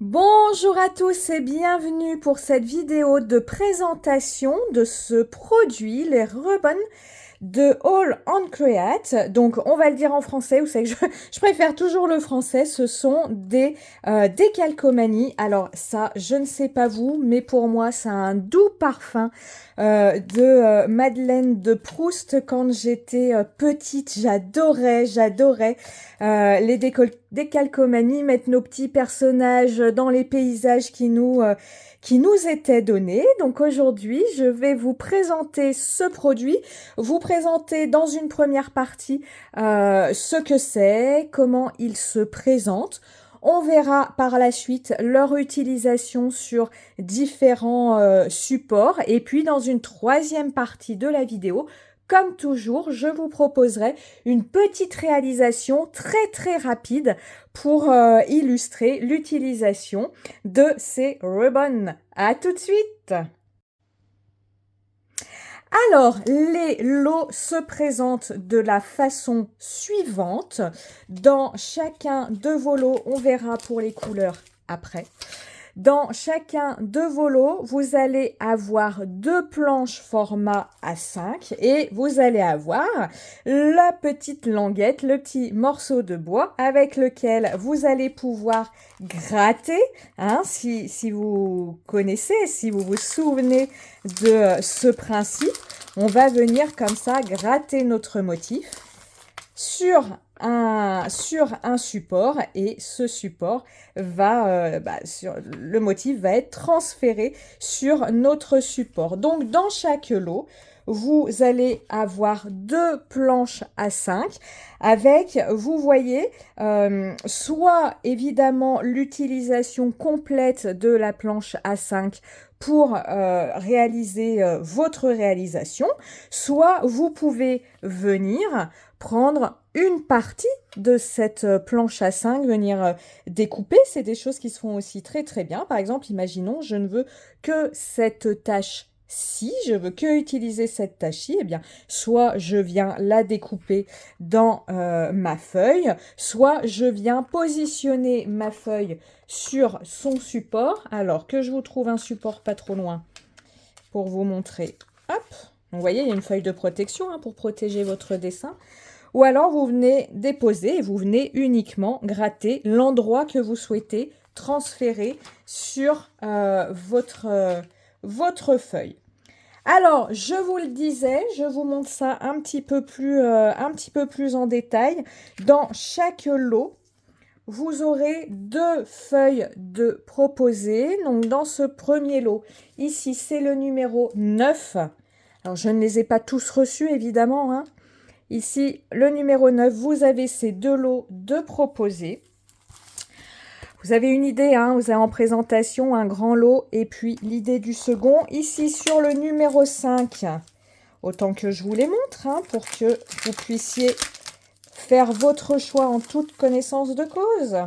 Bonjour à tous et bienvenue pour cette vidéo de présentation de ce produit, les Rebond de All on Create. Donc on va le dire en français, vous savez que je préfère toujours le français, ce sont des décalcomanies. Alors ça, je ne sais pas vous, mais pour moi ça a un doux parfum de Madeleine de Proust quand j'étais petite. J'adorais les décalcomanies, mettre nos petits personnages dans les paysages qui nous étaient donnés. Donc aujourd'hui, je vais vous présenter ce produit, vous présenter dans une première partie ce que c'est, comment il se présente. On verra par la suite leur utilisation sur différents supports. Et puis dans une troisième partie de la vidéo, comme toujours, je vous proposerai une petite réalisation très rapide pour illustrer l'utilisation de ces ribbons. À tout de suite! Alors, les lots se présentent de la façon suivante. Dans chacun de vos lots, on verra pour les couleurs après. Dans chacun de vos lots, vous allez avoir deux planches format A5 et vous allez avoir la petite languette, le petit morceau de bois avec lequel vous allez pouvoir gratter. Si vous connaissez, si vous vous souvenez de ce principe, on va venir comme ça gratter notre motif sur un support et ce support va, le motif va être transféré sur notre support. Donc dans chaque lot, vous allez avoir deux planches A5 avec, vous voyez, soit évidemment l'utilisation complète de la planche A5 pour réaliser votre réalisation, soit vous pouvez venir prendre une partie de cette planche A5, venir découper. C'est des choses qui se font aussi très bien. Par exemple, imaginons, je ne veux que cette tâche-ci, je veux que utiliser cette tâche-ci, eh bien, soit je viens la découper dans ma feuille, soit je viens positionner ma feuille sur son support. Alors que je vous trouve un support pas trop loin pour vous montrer. Hop, vous voyez, il y a une feuille de protection pour protéger votre dessin. Ou alors, vous venez déposer et vous venez uniquement gratter l'endroit que vous souhaitez transférer sur votre feuille. Alors, je vous le disais, je vous montre ça un petit peu plus en détail. Dans chaque lot, vous aurez deux feuilles de proposé. Donc, dans ce premier lot, ici, c'est le numéro 9. Alors, je ne les ai pas tous reçus, évidemment, Ici, le numéro 9, vous avez ces deux lots de proposés. Vous avez une idée, vous avez en présentation un grand lot et puis l'idée du second. Ici, sur le numéro 5, autant que je vous les montre, pour que vous puissiez faire votre choix en toute connaissance de cause.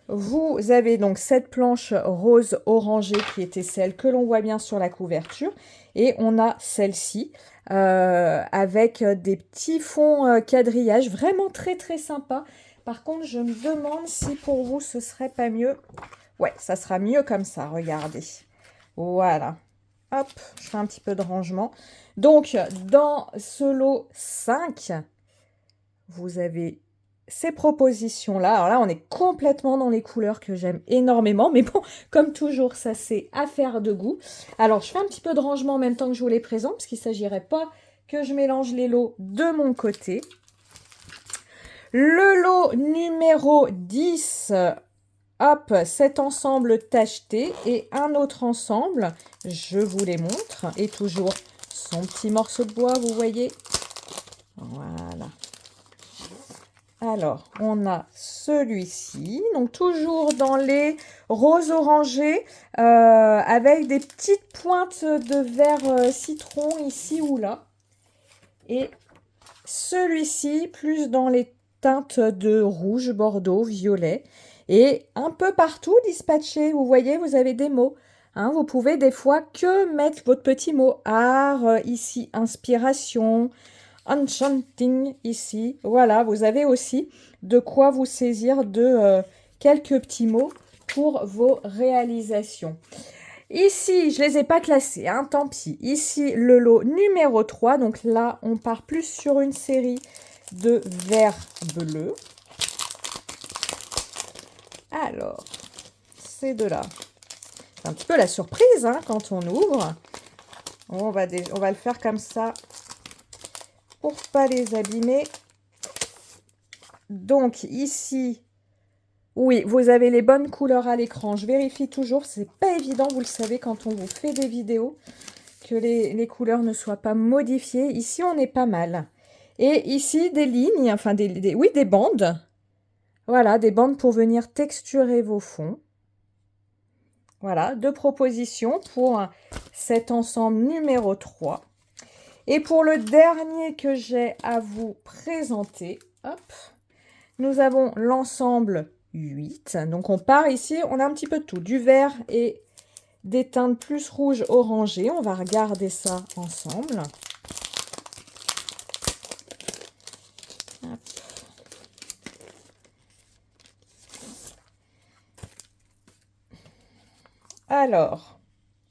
Vous avez donc cette planche rose orangée qui était celle que l'on voit bien sur la couverture. Et on a celle-ci avec des petits fonds quadrillage, vraiment très sympa. Par contre, je me demande si pour vous ce serait pas mieux. Ouais, ça sera mieux comme ça, regardez. Voilà. Hop, je fais un petit peu de rangement. Donc, dans ce lot 5, vous avez ces propositions-là. Alors là, on est complètement dans les couleurs que j'aime énormément. Mais bon, comme toujours, ça c'est affaire de goût. Alors, je fais un petit peu de rangement en même temps que je vous les présente, parce qu'il ne s'agirait pas que je mélange les lots de mon côté. Le lot numéro 10, hop, cet ensemble tacheté et un autre ensemble, je vous les montre. Et toujours son petit morceau de bois, vous voyez. Voilà. Alors, on a celui-ci, donc toujours dans les roses orangés, avec des petites pointes de vert citron ici ou là. Et celui-ci, plus dans les teintes de rouge, bordeaux, violet. Et un peu partout dispatché, vous voyez, vous avez des mots. Vous pouvez des fois que mettre votre petit mot art, ici inspiration, enchanting ici. Voilà, vous avez aussi de quoi vous saisir de quelques petits mots pour vos réalisations. Ici, je ne les ai pas classés, hein, tant pis. Ici, le lot numéro 3. Donc là, on part plus sur une série de vert bleu. Alors, ces deux-là. C'est un petit peu la surprise hein, quand on ouvre. On va le faire comme ça pour pas les abîmer. Donc ici, oui, vous avez les bonnes couleurs à l'écran. Je vérifie toujours, c'est pas évident, vous le savez, quand on vous fait des vidéos, que les couleurs ne soient pas modifiées. Ici, on est pas mal. Et ici, des lignes, enfin oui, des bandes. Voilà, des bandes pour venir texturer vos fonds. Voilà, 2 propositions pour cet ensemble numéro 3. Et pour le dernier que j'ai à vous présenter, hop, nous avons l'ensemble 8. Donc on part ici, on a un petit peu de tout, du vert et des teintes plus rouges orangées. On va regarder ça ensemble. Hop. Alors,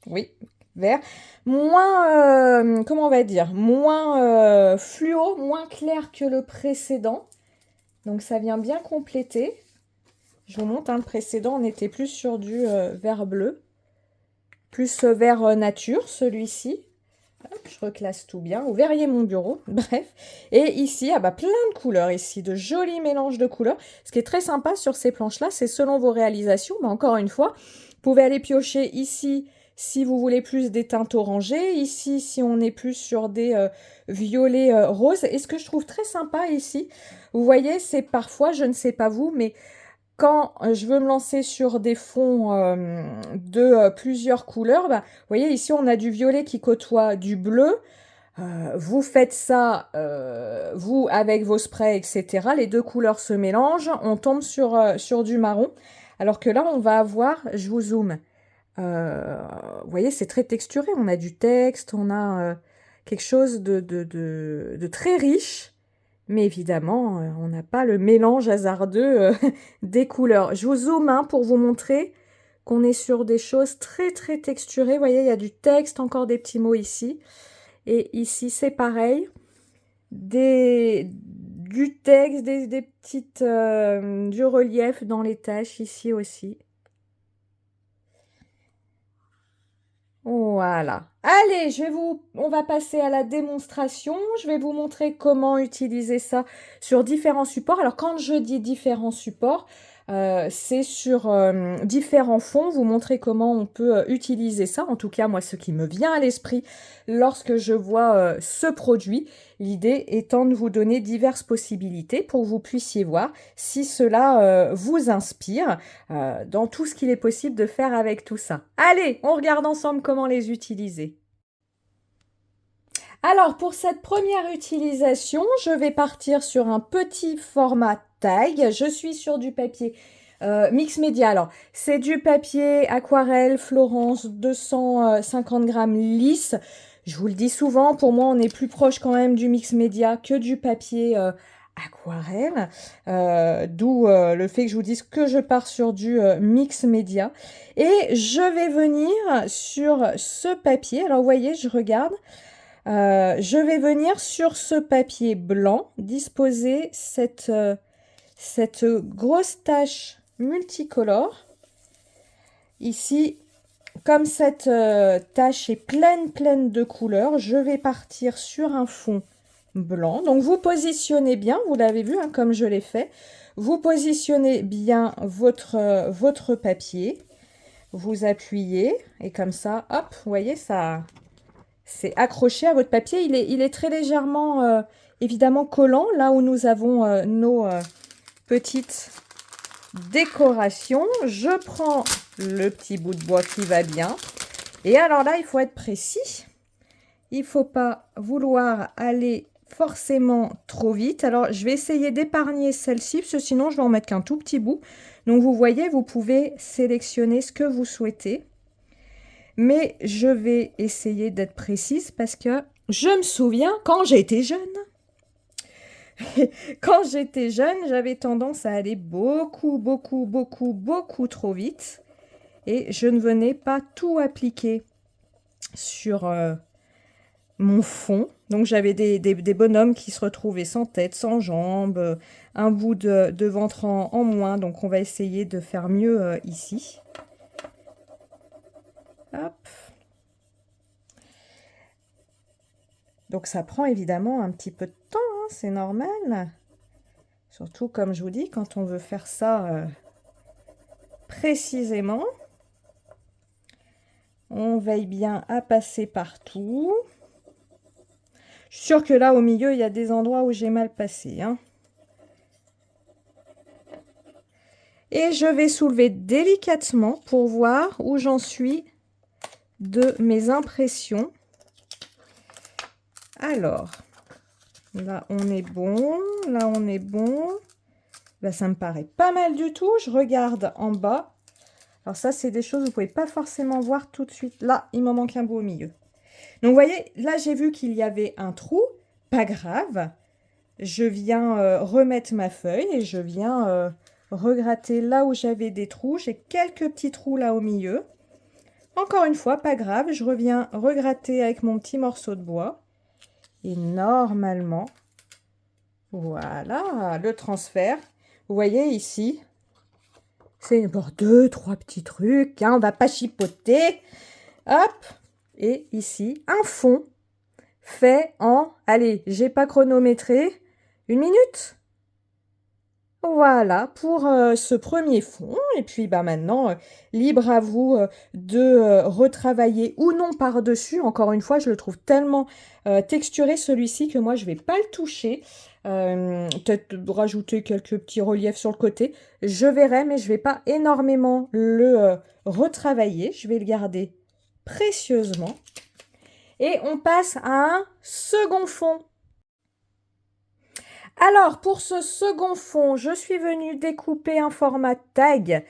oui, vert, moins, comment on va dire, moins fluo, moins clair que le précédent. Donc ça vient bien compléter. Je vous montre, hein, le précédent, on était plus sur du vert bleu, plus vert nature, celui-ci. Je reclasse tout bien. Vous verriez mon bureau, bref. Et ici, ah bah, plein de couleurs ici, de jolis mélanges de couleurs. Ce qui est très sympa sur ces planches-là, c'est selon vos réalisations. Mais encore une fois, vous pouvez aller piocher ici si vous voulez plus des teintes orangées. Ici, si on est plus sur des violets roses. Et ce que je trouve très sympa ici, vous voyez, c'est parfois, je ne sais pas vous, mais quand je veux me lancer sur des fonds de plusieurs couleurs, bah, vous voyez ici on a du violet qui côtoie du bleu. Vous faites ça, vous avec vos sprays, etc. Les 2 couleurs se mélangent, on tombe sur du marron. Alors que là on va avoir, je vous zoome, vous voyez c'est très texturé, on a du texte, on a quelque chose de très riche. Mais évidemment, on n'a pas le mélange hasardeux des couleurs. Je vous zoome hein, pour vous montrer qu'on est sur des choses très très texturées. Vous voyez, il y a du texte, encore des petits mots ici. Et ici, c'est pareil. Du texte, des petites... du relief dans les taches ici aussi. Voilà. Allez, on va passer à la démonstration. Je vais vous montrer comment utiliser ça sur différents supports. Alors, quand je dis différents supports, c'est sur différents fonds. Vous montrer comment on peut utiliser ça. En tout cas, moi, ce qui me vient à l'esprit lorsque je vois ce produit. L'idée étant de vous donner diverses possibilités pour que vous puissiez voir si cela vous inspire dans tout ce qu'il est possible de faire avec tout ça. Allez, on regarde ensemble comment les utiliser. Alors, pour cette première utilisation, je vais partir sur un petit format taille. Je suis sur du papier mix média. Alors, c'est du papier aquarelle Florence 250 grammes lisse. Je vous le dis souvent, pour moi, on est plus proche quand même du mix média que du papier aquarelle, d'où le fait que je vous dise que je pars sur du mix média. Et je vais venir sur ce papier. Alors, vous voyez, je regarde. Je vais venir sur ce papier blanc disposer cette grosse tache multicolore. Ici, comme cette tache est pleine de couleurs, je vais partir sur un fond blanc. Donc, vous positionnez bien, vous l'avez vu, hein, comme je l'ai fait. Vous positionnez bien votre papier. Vous appuyez et comme ça, hop, vous voyez, ça... C'est accroché à votre papier. Il est très légèrement, évidemment, collant, là où nous avons nos petites décorations. Je prends le petit bout de bois qui va bien. Et alors là, il faut être précis. Il ne faut pas vouloir aller forcément trop vite. Alors, je vais essayer d'épargner celle-ci, parce que sinon, je vais en mettre qu'un tout petit bout. Donc, vous voyez, vous pouvez sélectionner ce que vous souhaitez. Mais je vais essayer d'être précise parce que je me souviens quand j'étais jeune, Quand j'étais jeune, j'avais tendance à aller beaucoup trop vite. Et je ne venais pas tout appliquer sur mon fond. Donc j'avais des bonhommes qui se retrouvaient sans tête, sans jambes, un bout de ventre en moins. Donc on va essayer de faire mieux ici. Hop. Donc ça prend évidemment un petit peu de temps, hein, c'est normal. Surtout comme je vous dis, quand on veut faire ça précisément. On veille bien à passer partout. Je suis sûre que là, au milieu, il y a des endroits où j'ai mal passé, hein. Et je vais soulever délicatement pour voir où j'en suis de mes impressions. Alors, là, on est bon. Là, on est bon. Là, ça me paraît pas mal du tout. Je regarde en bas. Alors ça, c'est des choses que vous ne pouvez pas forcément voir tout de suite. Là, il m'en manque un bout au milieu. Donc, vous voyez, là, j'ai vu qu'il y avait un trou. Pas grave. Je viens remettre ma feuille et je viens regratter là où j'avais des trous. J'ai quelques petits trous là au milieu. Encore une fois, pas grave. Je reviens regratter avec mon petit morceau de bois. Et normalement, voilà, le transfert. Vous voyez ici, c'est bon, 2-3 petits trucs. Hein, on va pas chipoter. Hop. Et ici, un fond fait en, allez, j'ai pas chronométré, 1 minute. Voilà pour ce premier fond. Et puis bah, maintenant, libre à vous de retravailler ou non par-dessus. Encore une fois, je le trouve tellement texturé celui-ci que moi, je ne vais pas le toucher. Peut-être rajouter quelques petits reliefs sur le côté. Je verrai, mais je ne vais pas énormément le retravailler. Je vais le garder précieusement. Et on passe à un second fond. Alors, pour ce second fond, je suis venue découper un format tag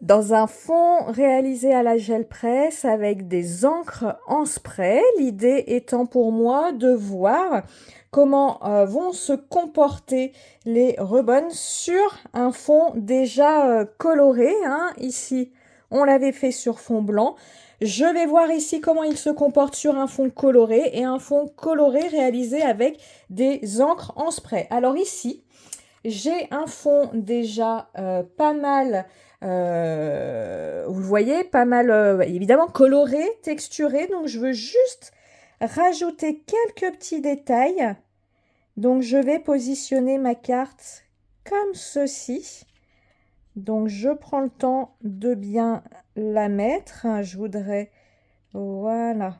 dans un fond réalisé à la gel presse avec des encres en spray. L'idée étant pour moi de voir comment vont se comporter les rebonds sur un fond déjà coloré. Hein. Ici, on l'avait fait sur fond blanc. Je vais voir ici comment il se comporte sur un fond coloré et un fond coloré réalisé avec des encres en spray. Alors ici, j'ai un fond déjà pas mal, vous le voyez, pas mal évidemment coloré, texturé. Donc je veux juste rajouter quelques petits détails. Donc je vais positionner ma carte comme ceci. Donc je prends le temps de bien la mettre. Je voudrais, voilà.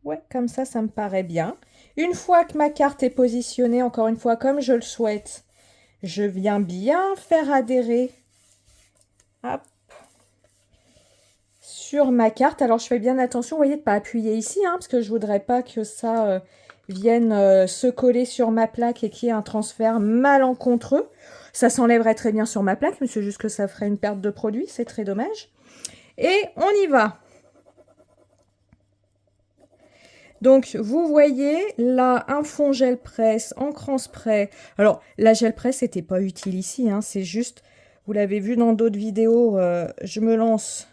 Ouais, comme ça me paraît bien. Une fois que ma carte est positionnée, encore une fois, comme je le souhaite, je viens bien faire adhérer hop, sur ma carte. Alors, je fais bien attention, vous voyez, de ne pas appuyer ici, hein, parce que je ne voudrais pas que ça vienne se coller sur ma plaque et qu'il y ait un transfert malencontreux. Ça s'enlèverait très bien sur ma plaque, mais c'est juste que ça ferait une perte de produit, c'est très dommage. Et on y va. Donc, vous voyez, là, un fond gel presse, encre en spray. Alors, la gel presse n'était pas utile ici, hein, c'est juste, vous l'avez vu dans d'autres vidéos, je me lance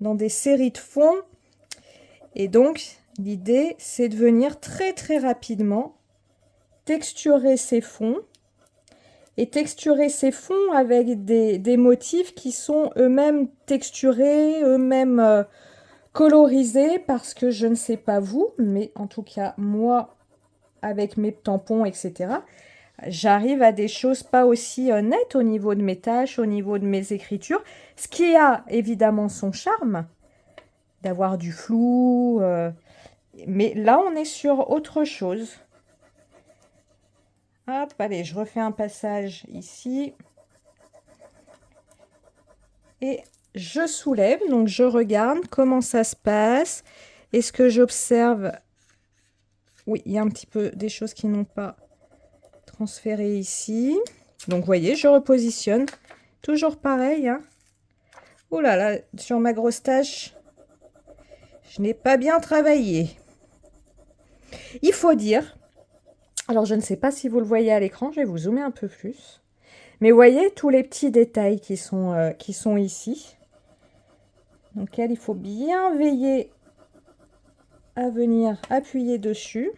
dans des séries de fonds. Et donc, l'idée, c'est de venir très rapidement texturer ces fonds. Et texturer ces fonds avec des motifs qui sont eux-mêmes texturés, eux-mêmes colorisés, parce que je ne sais pas vous, mais en tout cas, moi, avec mes tampons, etc., j'arrive à des choses pas aussi nettes au niveau de mes tâches, au niveau de mes écritures, ce qui a évidemment son charme, d'avoir du flou, mais là, on est sur autre chose. Hop, allez, je refais un passage ici. Et je soulève, donc je regarde comment ça se passe. Est-ce que j'observe? Oui, il y a un petit peu des choses qui n'ont pas transféré ici. Donc, vous voyez, je repositionne. Toujours pareil. Hein. Oh là là, sur ma grosse tâche, je n'ai pas bien travaillé. Il faut dire Alors, je ne sais pas si vous le voyez à l'écran, je vais vous zoomer un peu plus. Mais vous voyez tous les petits détails qui sont ici, auxquels il faut bien veiller à venir appuyer dessus.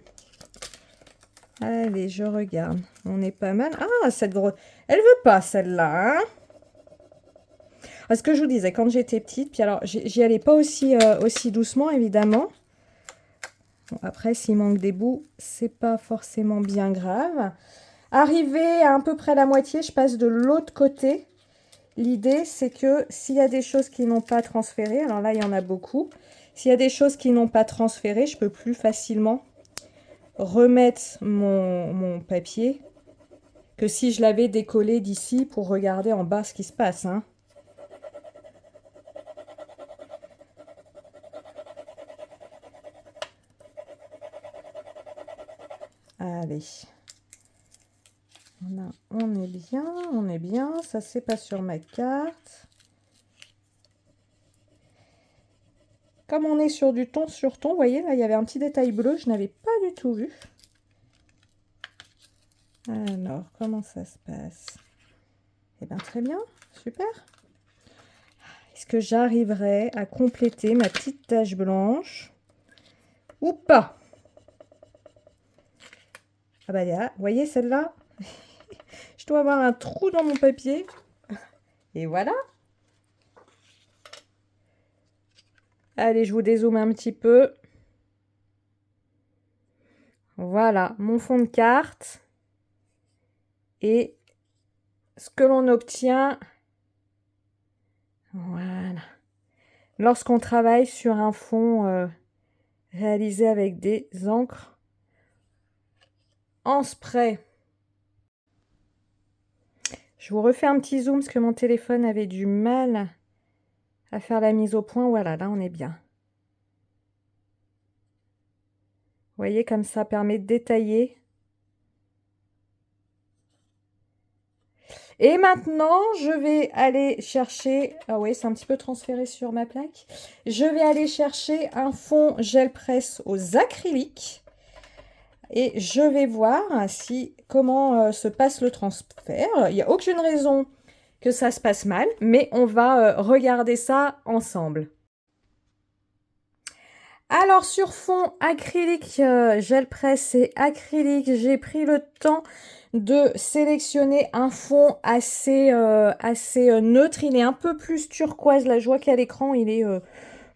Allez, je regarde. On est pas mal. Ah, cette grosse... Elle veut pas, celle-là, hein? Parce que je vous disais, quand j'étais petite, puis alors, j'y allais pas aussi doucement, évidemment. Bon, après, s'il manque des bouts, c'est pas forcément bien grave. Arrivé à peu près la moitié, je passe de l'autre côté. L'idée, c'est que s'il y a des choses qui n'ont pas transféré, alors là, il y en a beaucoup. S'il y a des choses qui n'ont pas transféré, je peux plus facilement remettre mon papier que si je l'avais décollé d'ici pour regarder en bas ce qui se passe, hein. Allez. Là, on est bien. Ça, c'est pas sur ma carte. Comme on est sur du ton sur ton, vous voyez, là, il y avait un petit détail bleu, je n'avais pas du tout vu. Alors, comment ça se passe? Eh bien, très bien, super. Est-ce que j'arriverai à compléter ma petite tache blanche ou pas? Ah bah, là, vous voyez celle-là? Je dois avoir un trou dans mon papier. Et voilà. Allez, je vous dézoome un petit peu. Voilà, mon fond de carte. Et ce que l'on obtient, voilà, lorsqu'on travaille sur un fond réalisé avec des encres en spray. Je vous refais un petit zoom parce que mon téléphone avait du mal à faire la mise au point. Voilà, là on est bien. Vous voyez comme ça permet de détailler. Et maintenant, je vais aller chercher... Ah oui, c'est un petit peu transféré sur ma plaque. Je vais aller chercher un fond gel presse aux acryliques. Et je vais voir comment se passe le transfert. Il n'y a aucune raison que ça se passe mal, mais on va regarder ça ensemble. Alors sur fond acrylique, gel presse et acrylique, j'ai pris le temps de sélectionner un fond assez neutre. Il est un peu plus turquoise, là je vois qu'à l'écran il est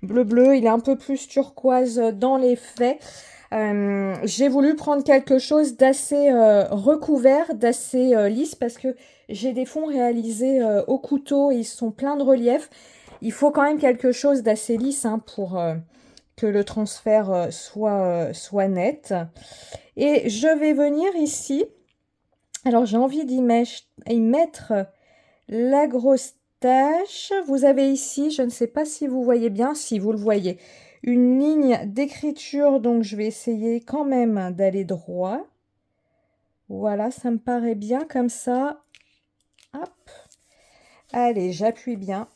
bleu, il est un peu plus turquoise dans les faits. J'ai voulu prendre quelque chose d'assez recouvert, d'assez lisse, parce que j'ai des fonds réalisés au couteau, ils sont pleins de relief. Il faut quand même quelque chose d'assez lisse hein, pour que le transfert soit net. Et je vais venir ici, alors j'ai envie d'y mettre la grosse tache. Vous avez ici, je ne sais pas si vous voyez bien, si vous le voyez, une ligne d'écriture, donc je vais essayer quand même d'aller droit. Voilà, ça me paraît bien comme ça. Hop. Allez, j'appuie bien.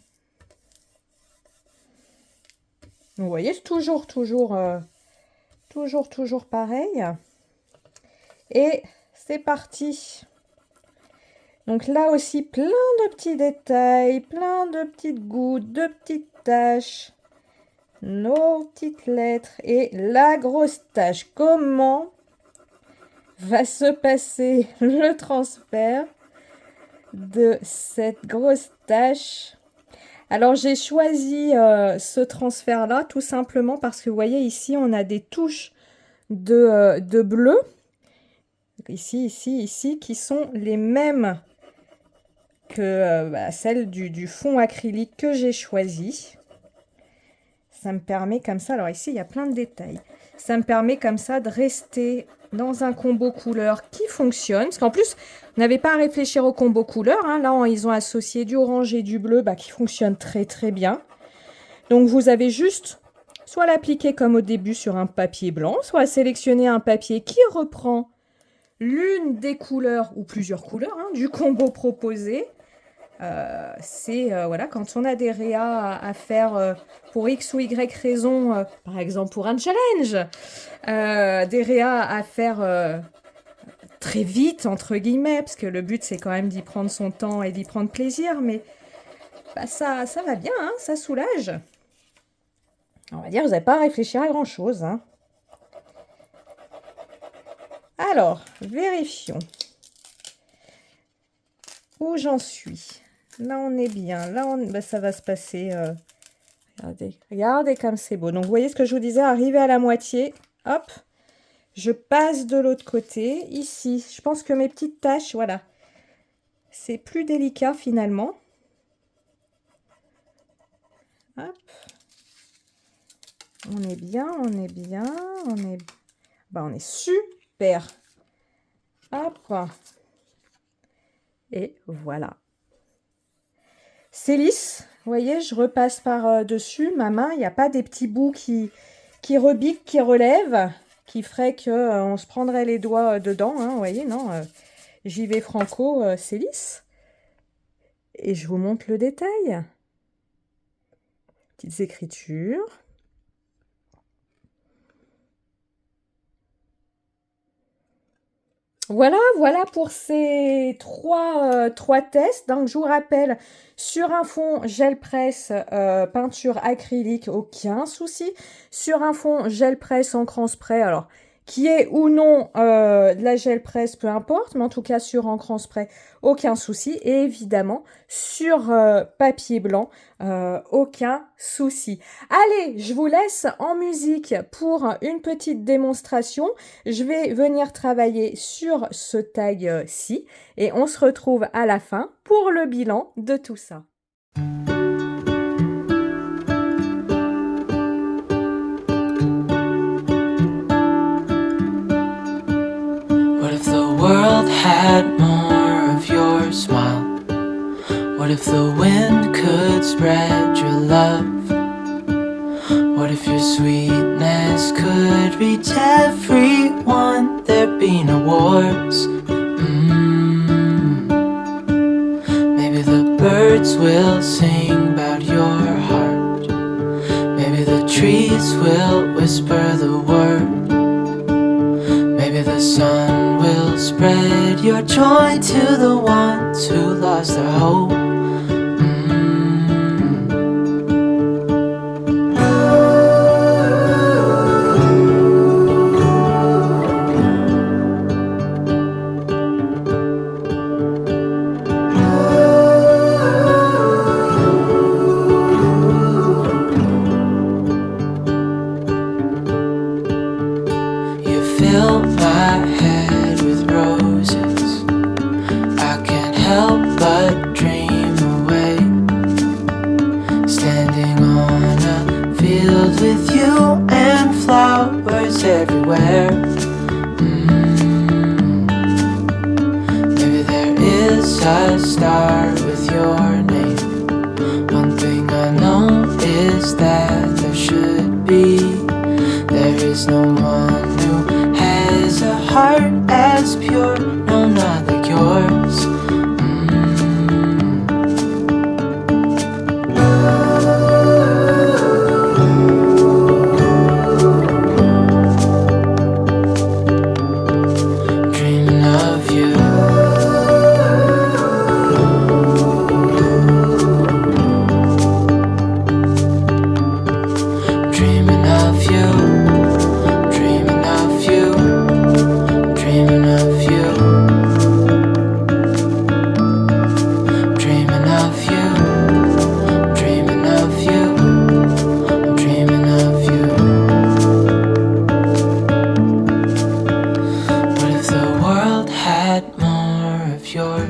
Vous voyez, c'est toujours pareil. Et c'est parti. Donc là aussi, plein de petits détails, plein de petites gouttes, de petites taches. Nos petites lettres et la grosse tache. Comment va se passer le transfert de cette grosse tache? Alors j'ai choisi ce transfert là tout simplement parce que vous voyez ici on a des touches de bleu ici qui sont les mêmes que celles du fond acrylique que j'ai choisi. Ça me permet comme ça, alors ici il y a plein de détails, ça me permet comme ça de rester dans un combo couleur qui fonctionne, parce qu'en plus vous n'avez pas à réfléchir au combo couleur, hein. Là ils ont associé du orange et du bleu qui fonctionne très bien. Donc vous avez juste soit l'appliquer comme au début sur un papier blanc, soit sélectionner un papier qui reprend l'une des couleurs ou plusieurs couleurs hein, du combo proposé. Voilà, quand on a des réas à faire pour X ou Y raison, par exemple pour un challenge, des réas à faire très vite, entre guillemets, parce que le but, c'est quand même d'y prendre son temps et d'y prendre plaisir, mais bah, ça va bien, hein, ça soulage. On va dire, vous n'avez pas à réfléchir à grand-chose. Hein. Alors, vérifions. Où j'en suis? Là, on est bien. Là, bah, ça va se passer... Regardez, regardez comme c'est beau. Donc, vous voyez ce que je vous disais, arrivé à la moitié, hop, je passe de l'autre côté. Ici, je pense que mes petites taches, voilà, c'est plus délicat finalement. Hop. On est bien, on est bien, on est super. Hop. Et voilà. C'est lisse. Vous voyez, je repasse par-dessus ma main. Il n'y a pas des petits bouts qui rebiquent, qui relèvent, qui ferait qu'on se prendrait les doigts dedans. Hein, vous voyez, non. J'y vais franco, c'est lisse. Et je vous montre le détail. Petites écritures. Voilà pour ces trois tests. Donc, je vous rappelle, sur un fond gel presse, peinture acrylique, aucun souci. Sur un fond gel presse encre en spray, alors, qui est ou non de la gel presse, peu importe, mais en tout cas, sur encre en spray, aucun souci. Et évidemment, sur papier blanc, aucun souci. Allez, je vous laisse en musique pour une petite démonstration. Je vais venir travailler sur ce tag-ci et on se retrouve à la fin pour le bilan de tout ça. What if the world had more of your smile? What if the wind could spread your love? What if your sweetness could reach everyone? There'd be no wars. Maybe the birds will sing about your heart. Maybe the trees will whisper the word. Maybe the sun will spread your joy to the ones who lost their hope. Fill my head with roses. I can't help but dream away. Standing on a field with you and flowers everywhere. Maybe there is a star with your name. One thing I know is that there should be. There is no one who has a heart as pure, no, not like yours. Dreaming of you. Dreaming of you.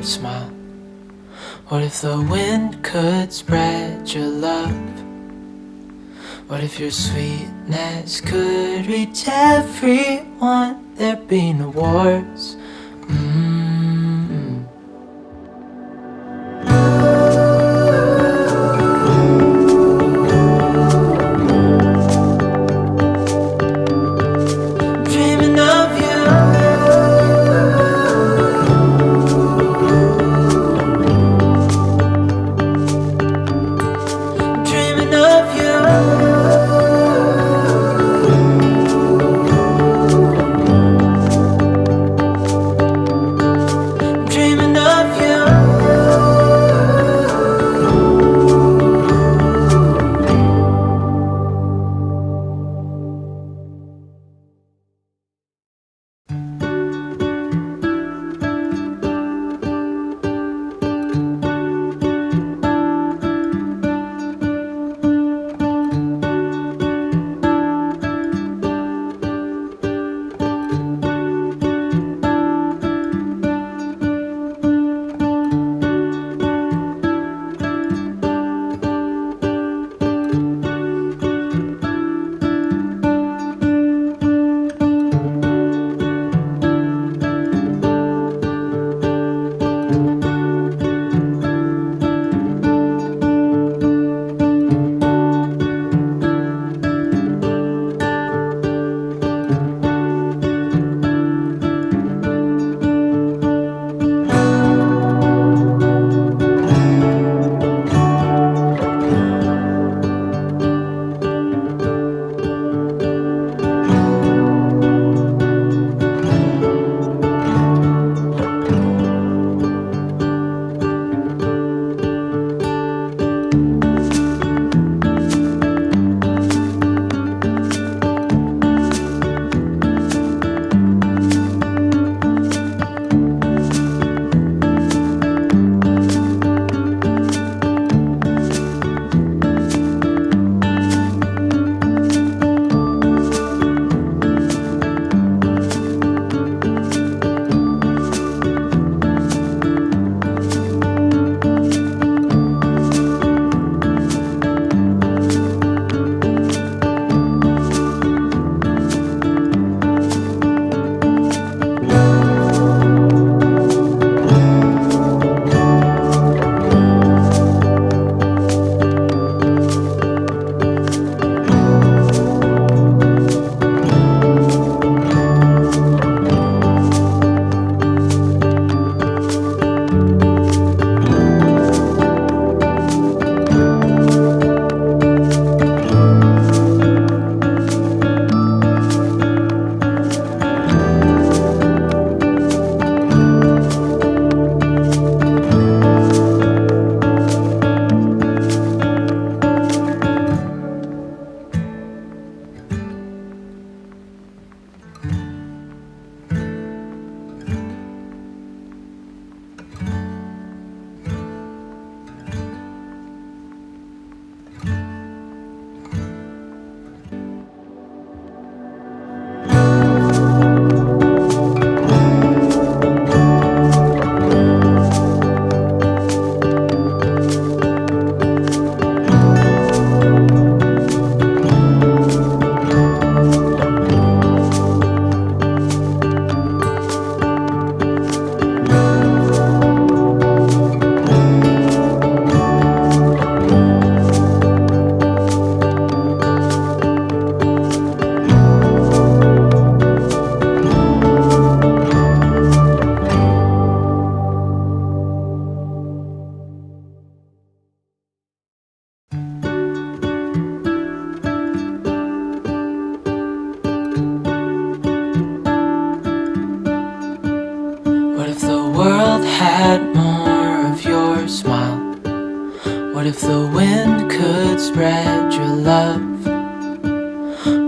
Smile. What if the wind could spread your love? What if your sweetness could reach everyone? There'd be no wars. Dreaming of you. spread your love?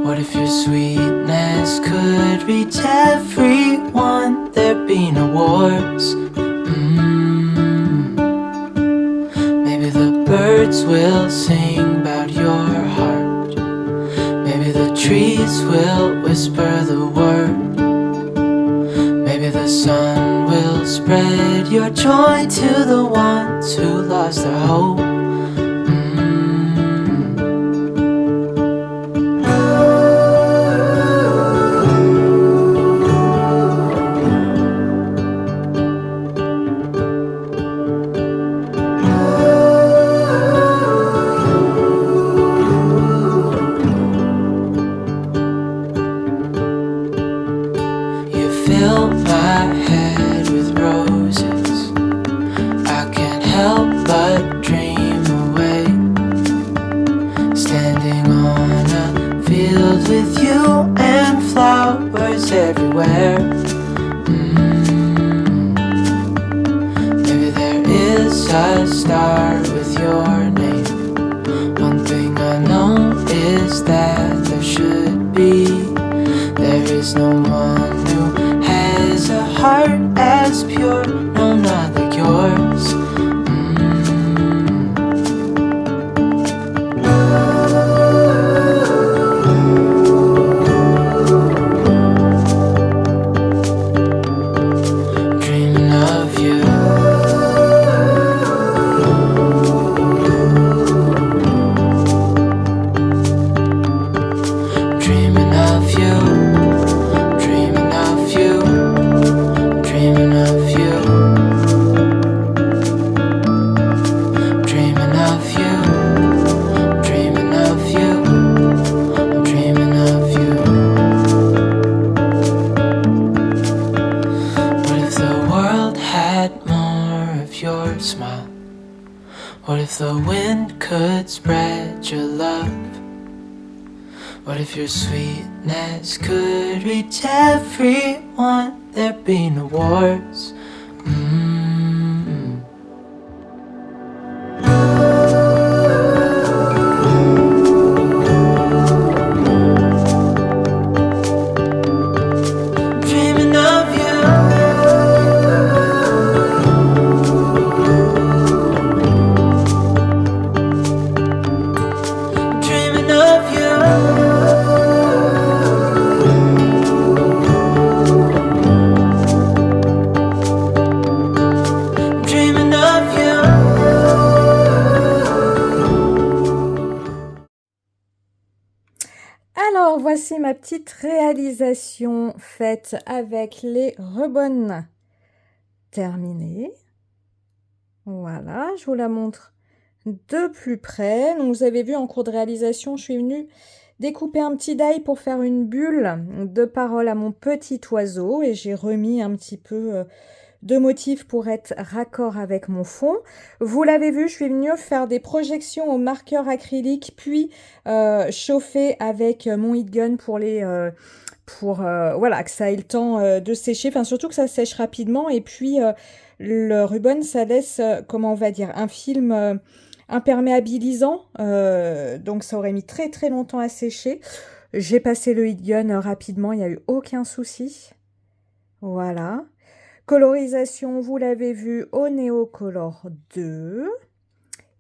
What if your sweetness could reach everyone? There'd be no wars. Maybe the birds will sing about your heart. Maybe the trees will whisper the word. Maybe the sun will spread your joy to the ones who lost their hope. Fill my head with roses. I can't help but dream away, standing on a field with you and flowers everywhere. Maybe there is a star with your name. One thing I know is that there should be. There is no one who has a heart as pure, no, not like yours. Dreaming of you. Dreaming of you. Dreaming of you. Dreaming of you. Dreaming of you. Dreaming of you. I'm dreaming of you. What if the world had more of your smile? What if the wind could spread your love? What if your sweetness could reach everyone? There'd be no wars. Dreaming of you. Dreaming of you. Dreaming of you. Alors, voici ma petite réalisation faite avec les ribbons terminés. Voilà, je vous la montre de plus près. Donc, vous avez vu en cours de réalisation, je suis venue découper un petit die pour faire une bulle de parole à mon petit oiseau et j'ai remis un petit peu de motifs pour être raccord avec mon fond. Vous l'avez vu, je suis venue faire des projections au marqueur acrylique puis chauffer avec mon heat gun pour les voilà, que ça ait le temps de sécher, enfin surtout que ça sèche rapidement et puis le ruban ça laisse comment on va dire un film imperméabilisant, donc ça aurait mis très très longtemps à sécher. J'ai passé le heat gun rapidement, il n'y a eu aucun souci. Voilà. Colorisation, vous l'avez vu, au Neocolor 2.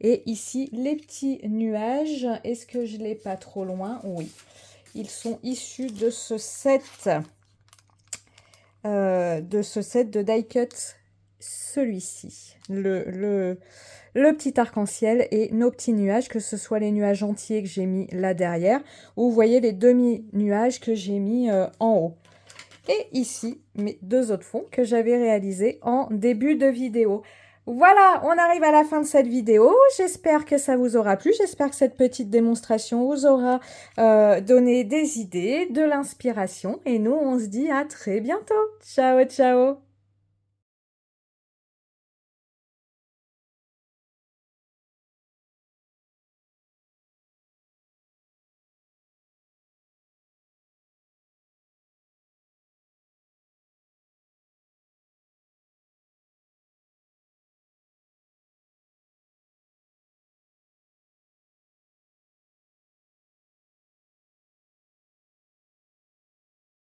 Et ici, les petits nuages. Est-ce que je ne l'ai pas trop loin? Oui. Ils sont issus de ce set de die cut, celui-ci. Le petit arc-en-ciel et nos petits nuages, que ce soit les nuages entiers que j'ai mis là derrière, ou vous voyez les demi-nuages que j'ai mis en haut. Et ici, mes deux autres fonds que j'avais réalisés en début de vidéo. Voilà, on arrive à la fin de cette vidéo. J'espère que ça vous aura plu. J'espère que cette petite démonstration vous aura donné des idées, de l'inspiration. Et nous, on se dit à très bientôt. Ciao, ciao!